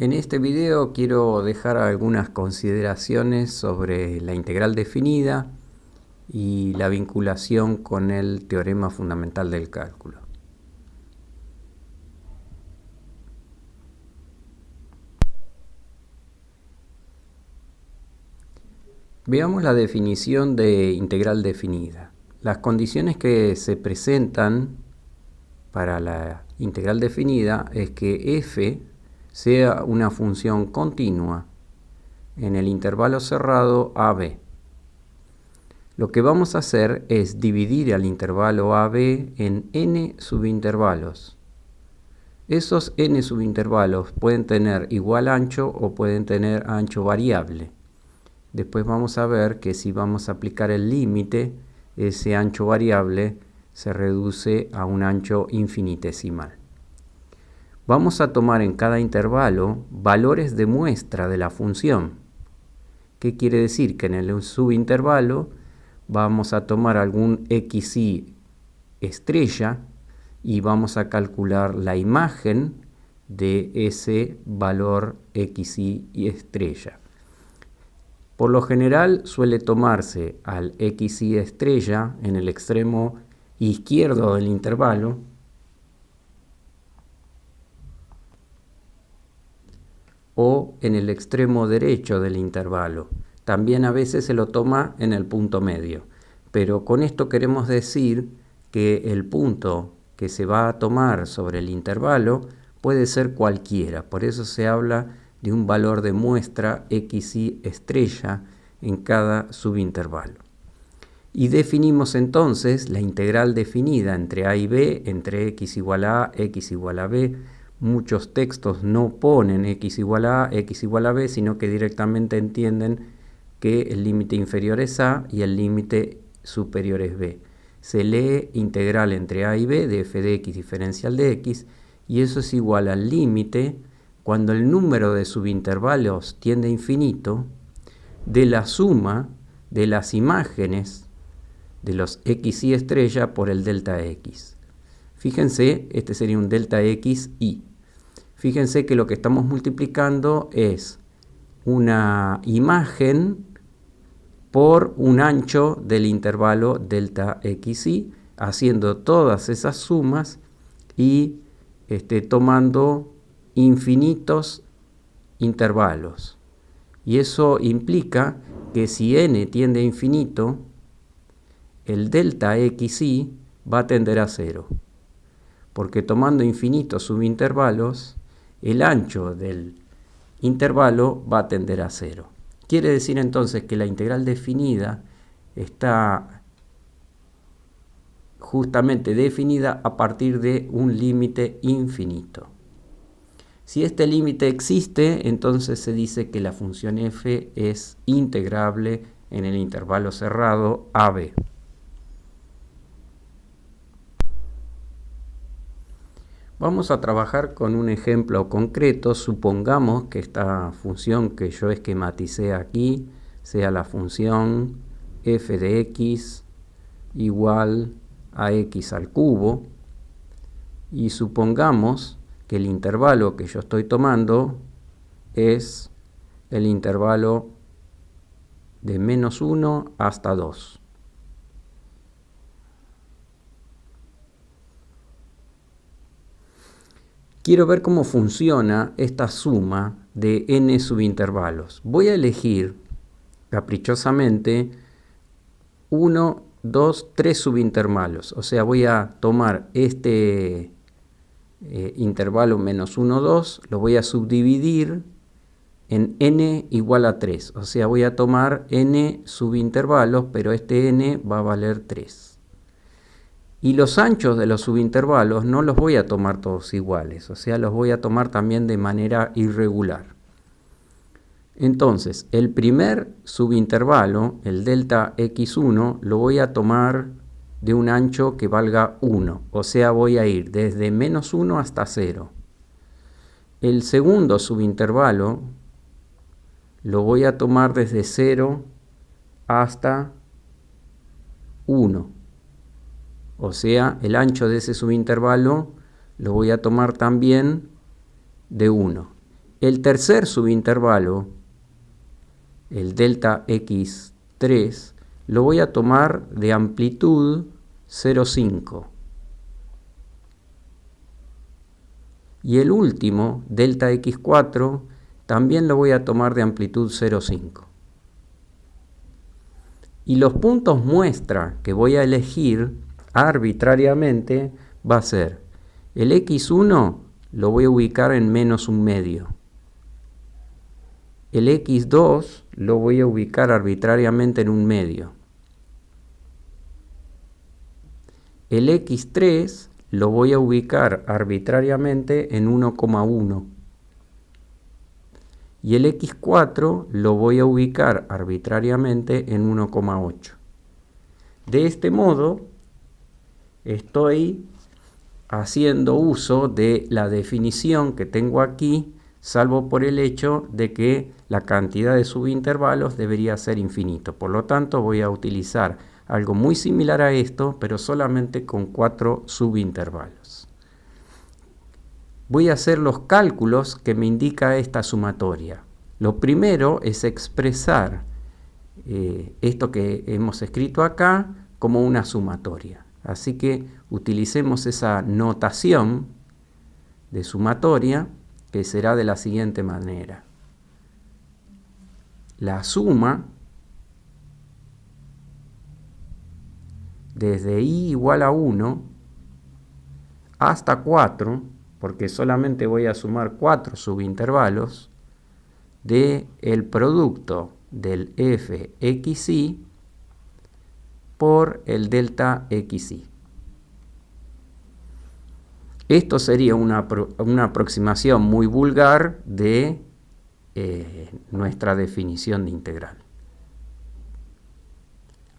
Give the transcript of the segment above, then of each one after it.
En este video quiero dejar algunas consideraciones sobre la integral definida y la vinculación con el teorema fundamental del cálculo. Veamos la definición de integral definida. Las condiciones que se presentan para la integral definida es que f sea una función continua en el intervalo cerrado AB. Lo que vamos a hacer es dividir al intervalo AB en n subintervalos. Esos n subintervalos pueden tener igual ancho o pueden tener ancho variable. Después vamos a ver que si vamos a aplicar el límite, ese ancho variable se reduce a un ancho infinitesimal. Vamos a tomar en cada intervalo valores de muestra de la función. ¿Qué quiere decir? Que en el subintervalo vamos a tomar algún xy estrella y vamos a calcular la imagen de ese valor xy estrella. Por lo general suele tomarse al xy estrella en el extremo izquierdo del intervalo o en el extremo derecho del intervalo. También a veces se lo toma en el punto medio. Pero con esto queremos decir que el punto que se va a tomar sobre el intervalo puede ser cualquiera. Por eso se habla de un valor de muestra xy estrella en cada subintervalo. Y definimos entonces la integral definida entre a y b, entre x igual a x igual a b. Muchos textos no ponen x igual a x igual a b, sino que directamente entienden que el límite inferior es a y el límite superior es b. Se lee integral entre a y b de f de x diferencial de x, y eso es igual al límite cuando el número de subintervalos tiende a infinito de la suma de las imágenes de los xy estrella por el delta x. Fíjense, este sería un delta xy. Fíjense que lo que estamos multiplicando es una imagen por un ancho del intervalo delta xy, haciendo todas esas sumas y tomando infinitos intervalos. Y eso implica que si n tiende a infinito, el delta xy va a tender a 0. Porque tomando infinitos subintervalos, el ancho del intervalo va a tender a 0. Quiere decir entonces que la integral definida está justamente definida a partir de un límite infinito. Si este límite existe, entonces se dice que la función f es integrable en el intervalo cerrado AB. Vamos a trabajar con un ejemplo concreto. Supongamos que esta función que yo esquematicé aquí sea la función f de x igual a x al cubo, y supongamos que el intervalo que yo estoy tomando es el intervalo de -1 hasta 2. Quiero ver cómo funciona esta suma de n subintervalos. Voy a elegir caprichosamente 1, 2, 3 subintervalos. O sea, voy a tomar este intervalo -1, 2, lo voy a subdividir en n igual a 3. O sea, voy a tomar n subintervalos, pero este n va a valer 3. Y los anchos de los subintervalos no los voy a tomar todos iguales, o sea, los voy a tomar también de manera irregular. Entonces, el primer subintervalo, el delta x1, lo voy a tomar de un ancho que valga 1, o sea, voy a ir desde -1 hasta 0. El segundo subintervalo lo voy a tomar desde 0 hasta 1. O sea, el ancho de ese subintervalo lo voy a tomar también de 1. El tercer subintervalo, el delta x3, lo voy a tomar de amplitud 0,5. Y el último, delta x4, también lo voy a tomar de amplitud 0,5. Y los puntos muestra que voy a elegir arbitrariamente va a ser el x1 lo voy a ubicar en menos un medio. El x2 lo voy a ubicar arbitrariamente en un medio. El x3 lo voy a ubicar arbitrariamente en 1,1. Y el x4 lo voy a ubicar arbitrariamente en 1,8. De este modo, estoy haciendo uso de la definición que tengo aquí, salvo por el hecho de que la cantidad de subintervalos debería ser infinito. Por lo tanto, voy a utilizar algo muy similar a esto, pero solamente con 4 subintervalos. Voy a hacer los cálculos que me indica esta sumatoria. Lo primero es expresar esto que hemos escrito acá como una sumatoria. Así que utilicemos esa notación de sumatoria que será de la siguiente manera. La suma desde i igual a 1 hasta 4, porque solamente voy a sumar 4 subintervalos, de el producto del fxi por el delta xi. Esto sería una aproximación muy vulgar de nuestra definición de integral.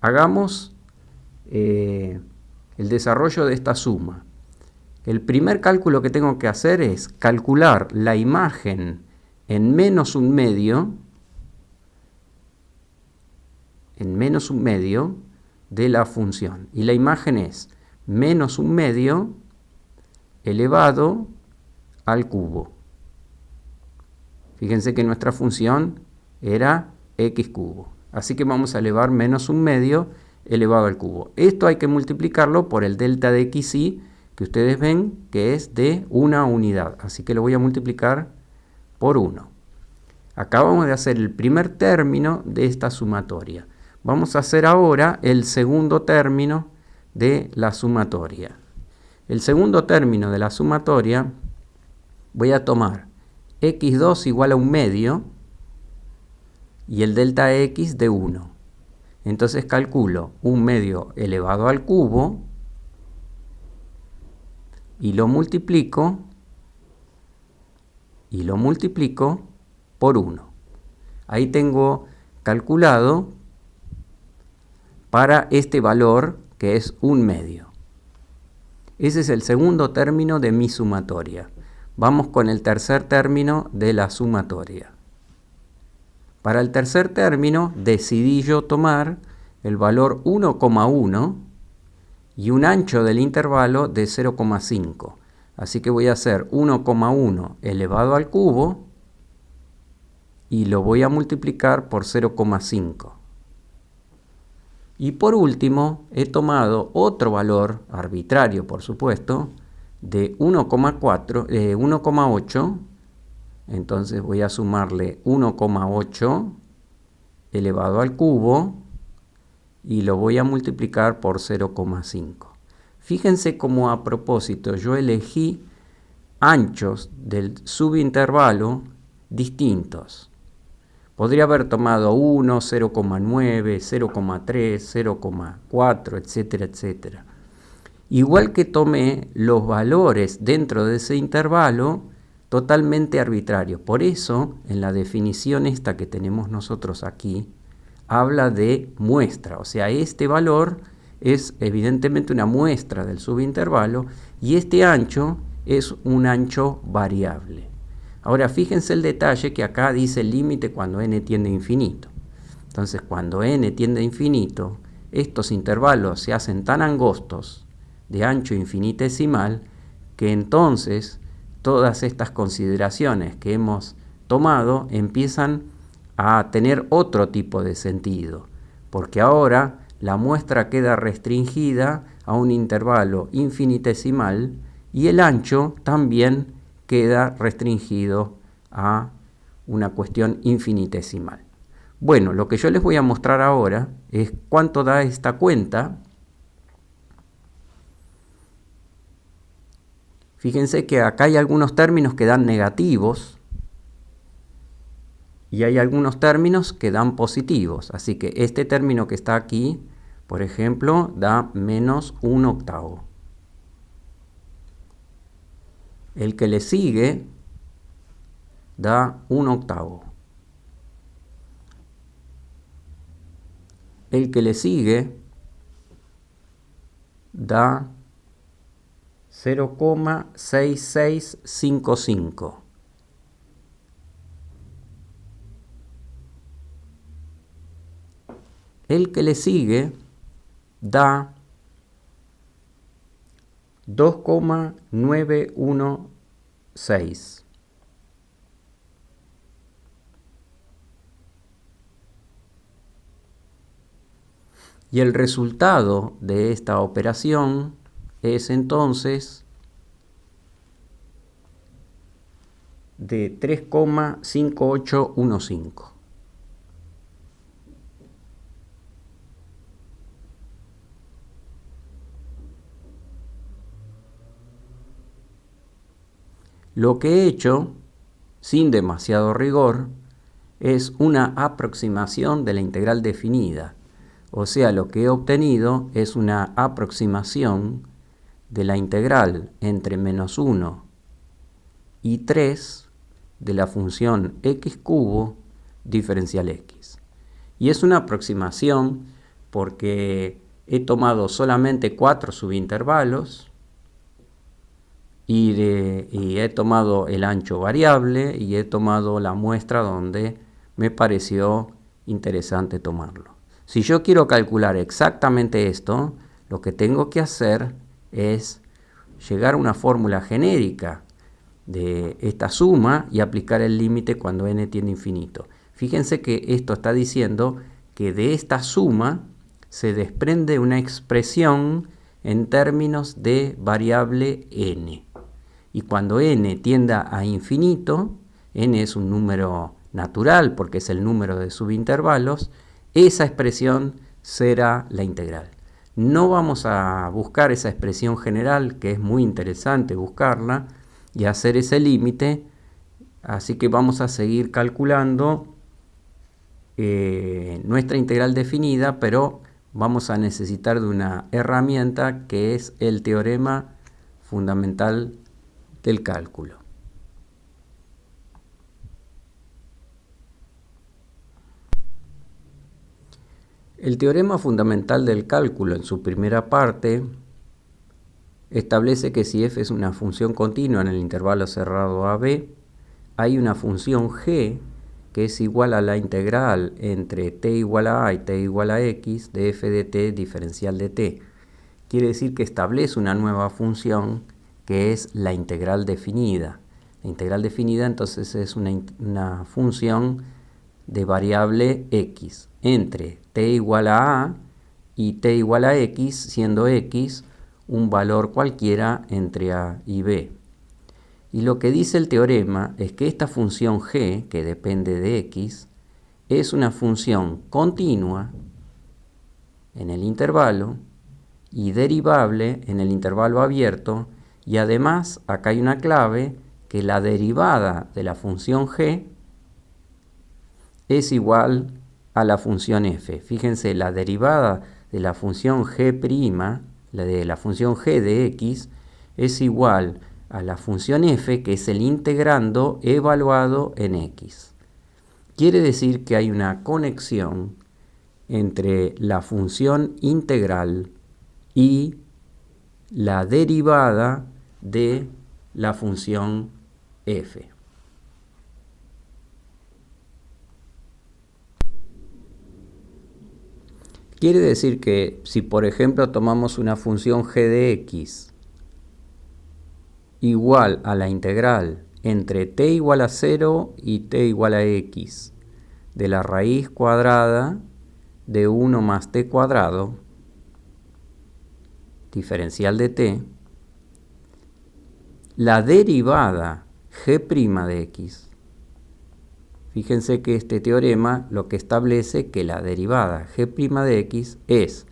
Hagamos el desarrollo de esta suma. El primer cálculo que tengo que hacer es calcular la imagen en menos un medio, de la función. Y la imagen es menos un medio elevado al cubo. Fíjense que nuestra función era x cubo. Así que vamos a elevar menos un medio elevado al cubo. Esto hay que multiplicarlo por el delta de xi, que ustedes ven que es de una unidad. Así que lo voy a multiplicar por 1. Acabamos de hacer el primer término de esta sumatoria. Vamos a hacer ahora el segundo término de la sumatoria. El segundo término de la sumatoria voy a tomar x2 igual a un medio y el delta x de 1. Entonces calculo un medio elevado al cubo y lo multiplico por 1. Ahí tengo calculado para este valor que es un medio. Ese es el segundo término de mi sumatoria. Vamos con el tercer término de la sumatoria. Para el tercer término decidí yo tomar el valor 1,1 y un ancho del intervalo de 0,5. Así que voy a hacer 1,1 elevado al cubo y lo voy a multiplicar por 0,5. Y por último, he tomado otro valor arbitrario, por supuesto, de 1,8. Entonces voy a sumarle 1,8 elevado al cubo y lo voy a multiplicar por 0,5. Fíjense cómo a propósito yo elegí anchos del subintervalo distintos. Podría haber tomado 1, 0,9, 0,3, 0,4, etcétera, etcétera. Igual que tomé los valores dentro de ese intervalo totalmente arbitrarios. Por eso, en la definición esta que tenemos nosotros aquí, habla de muestra. O sea, este valor es evidentemente una muestra del subintervalo y este ancho es un ancho variable. Ahora fíjense el detalle que acá dice límite cuando n tiende a infinito. Entonces cuando n tiende a infinito, estos intervalos se hacen tan angostos, de ancho infinitesimal, que entonces todas estas consideraciones que hemos tomado empiezan a tener otro tipo de sentido, porque ahora la muestra queda restringida a un intervalo infinitesimal y el ancho también queda restringido a una cuestión infinitesimal. Bueno, lo que yo les voy a mostrar ahora es cuánto da esta cuenta. Fíjense que acá hay algunos términos que dan negativos y hay algunos términos que dan positivos. Así que este término que está aquí, por ejemplo, da menos 1/8. El que le sigue da 1/8. El que le sigue da 0,6655. El que le sigue da 2,916. Y el resultado de esta operación es entonces de 3,5815. Lo que he hecho, sin demasiado rigor, es una aproximación de la integral definida. O sea, lo que he obtenido es una aproximación de la integral entre menos 1 y 3 de la función x cubo diferencial x. Y es una aproximación porque he tomado solamente 4 subintervalos y he tomado el ancho variable y he tomado la muestra donde me pareció interesante tomarlo. Si yo quiero calcular exactamente esto, lo que tengo que hacer es llegar a una fórmula genérica de esta suma y aplicar el límite cuando n tiende a infinito. Fíjense que esto está diciendo que de esta suma se desprende una expresión en términos de variable n. Y cuando n tienda a infinito, n es un número natural porque es el número de subintervalos, esa expresión será la integral. No vamos a buscar esa expresión general, que es muy interesante buscarla, y hacer ese límite, así que vamos a seguir calculando nuestra integral definida, pero vamos a necesitar de una herramienta que es el teorema fundamental del cálculo. El teorema fundamental del cálculo en su primera parte establece que si f es una función continua en el intervalo cerrado AB, hay una función g que es igual a la integral entre t igual a y t igual a x de f de t diferencial de t. Quiere decir que establece una nueva función que es la integral definida. La integral definida entonces es una función de variable x entre t igual a y t igual a x, siendo x un valor cualquiera entre a y b. Y lo que dice el teorema es que esta función g, que depende de x, es una función continua en el intervalo y derivable en el intervalo abierto, y además acá hay una clave, que la derivada de la función g es igual a la función f. Fíjense, la derivada de la función g', la de la función g de x, es igual a la función f, que es el integrando evaluado en x. Quiere decir que hay una conexión entre la función integral y la derivada de la función f. Quiere decir que si por ejemplo tomamos una función g de x igual a la integral entre t igual a 0 y t igual a x de la raíz cuadrada de 1 más t cuadrado, diferencial de t, la derivada g' de x. Fíjense que este teorema lo que establece que la derivada g' de x es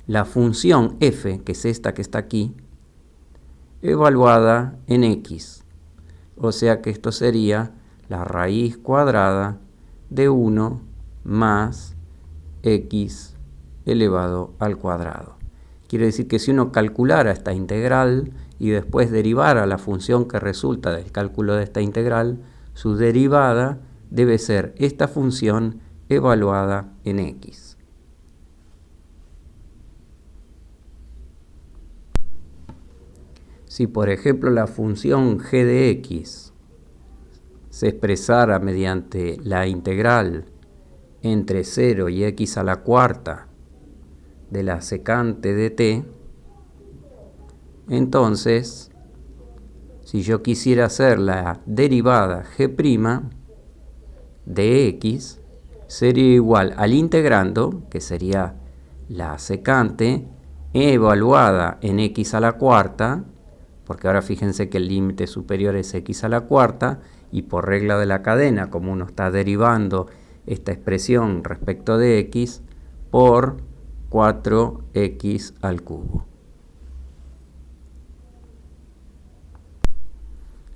la función f, que es esta que está aquí, evaluada en x. O sea que esto sería la raíz cuadrada de 1 más x elevado al cuadrado. Quiere decir que si uno calculara esta integral y después derivara la función que resulta del cálculo de esta integral, su derivada debe ser esta función evaluada en x. Si por ejemplo la función g de x se expresara mediante la integral entre 0 y x a la cuarta de la secante de t, entonces, si yo quisiera hacer la derivada g' de x, sería igual al integrando, que sería la secante, evaluada en x a la cuarta, porque ahora fíjense que el límite superior es x a la cuarta, y por regla de la cadena, como uno está derivando esta expresión respecto de x, por 4x al cubo.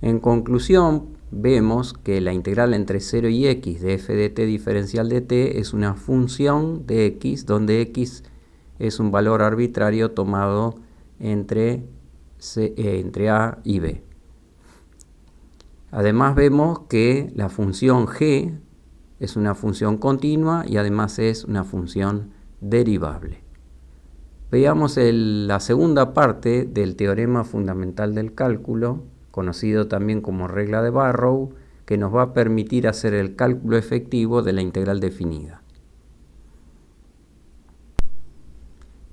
En conclusión, vemos que la integral entre 0 y x de f de t diferencial de t es una función de x, donde x es un valor arbitrario tomado entre a y b. Además vemos que la función g es una función continua y además es una función derivable. Veamos la segunda parte del teorema fundamental del cálculo, conocido también como regla de Barrow, que nos va a permitir hacer el cálculo efectivo de la integral definida.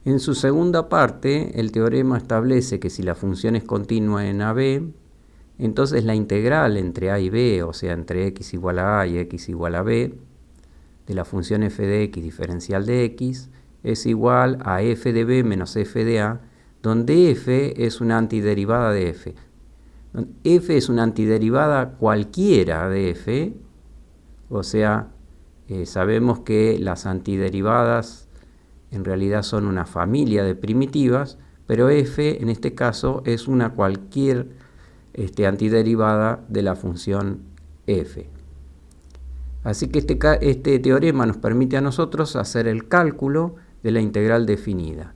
En su segunda parte, el teorema establece que si la función es continua en AB, entonces la integral entre a y b, o sea, entre x igual a a y x igual a b, de la función f de x diferencial de x, es igual a f de b menos f de a, donde f es una antiderivada de f. F es una antiderivada cualquiera de f, o sea, sabemos que las antiderivadas en realidad son una familia de primitivas, pero f en este caso es una cualquier antiderivada de la función f. Así que este teorema nos permite a nosotros hacer el cálculo de la integral definida.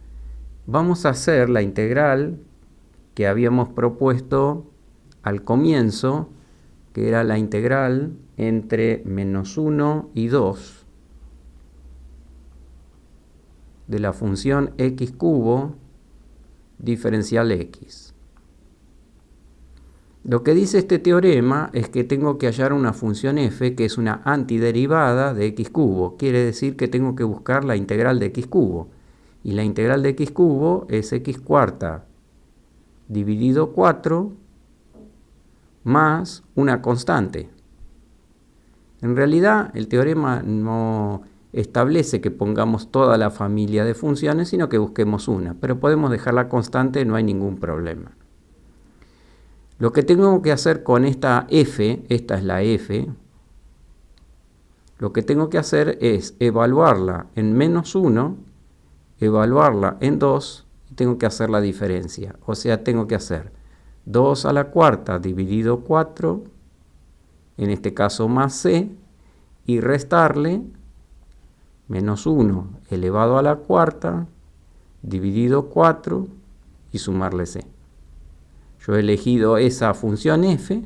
Vamos a hacer la integral que habíamos propuesto al comienzo, que era la integral entre menos 1 y 2 de la función x cubo diferencial x. Lo que dice este teorema es que tengo que hallar una función f que es una antiderivada de x cubo. Quiere decir que tengo que buscar la integral de x cubo. Y la integral de x cubo es x cuarta dividido 4 más una constante. En realidad, el teorema no establece que pongamos toda la familia de funciones, sino que busquemos una. Pero podemos dejar la constante, no hay ningún problema. Lo que tengo que hacer con esta f, esta es la f, lo que tengo que hacer es evaluarla en menos 1, evaluarla en 2 y tengo que hacer la diferencia. O sea, tengo que hacer 2 a la cuarta dividido 4, en este caso más c, y restarle menos 1 elevado a la cuarta dividido 4 y sumarle c. Yo he elegido esa función f,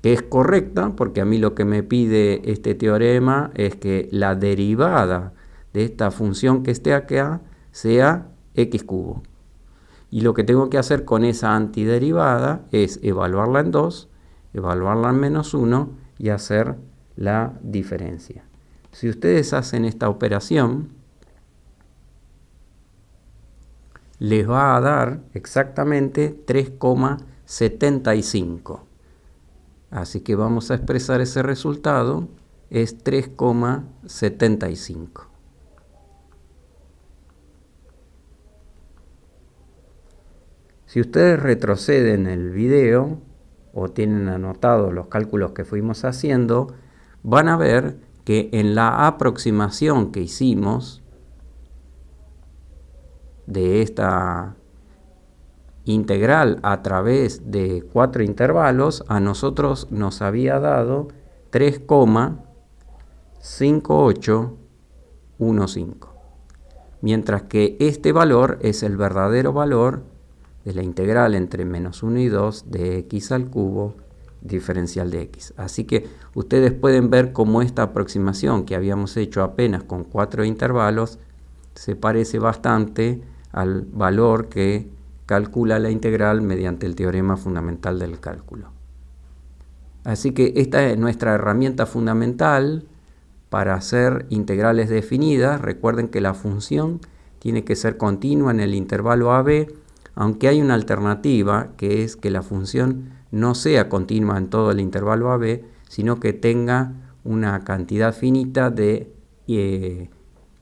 que es correcta, porque a mí lo que me pide este teorema es que la derivada de esta función que esté acá sea x cubo. Y lo que tengo que hacer con esa antiderivada es evaluarla en 2, evaluarla en menos 1 y hacer la diferencia. Si ustedes hacen esta operación, les va a dar exactamente 3,75. Así que vamos a expresar ese resultado, es 3,75. Si ustedes retroceden el video o tienen anotados los cálculos que fuimos haciendo, van a ver que en la aproximación que hicimos de esta integral a través de 4 intervalos, a nosotros nos había dado 3,5815, mientras que este valor es el verdadero valor de la integral entre menos 1 y 2 de x al cubo diferencial de x. Así que ustedes pueden ver cómo esta aproximación que habíamos hecho apenas con 4 intervalos se parece bastante al valor que calcula la integral mediante el teorema fundamental del cálculo. Así que esta es nuestra herramienta fundamental para hacer integrales definidas. Recuerden que la función tiene que ser continua en el intervalo AB, aunque hay una alternativa, que es que la función no sea continua en todo el intervalo AB, sino que tenga una cantidad finita de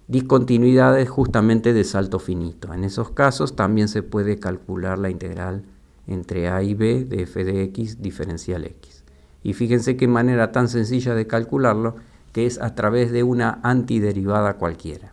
discontinuidades justamente de salto finito. En esos casos también se puede calcular la integral entre a y b de f de x diferencial x. Y fíjense qué manera tan sencilla de calcularlo, que es a través de una antiderivada cualquiera.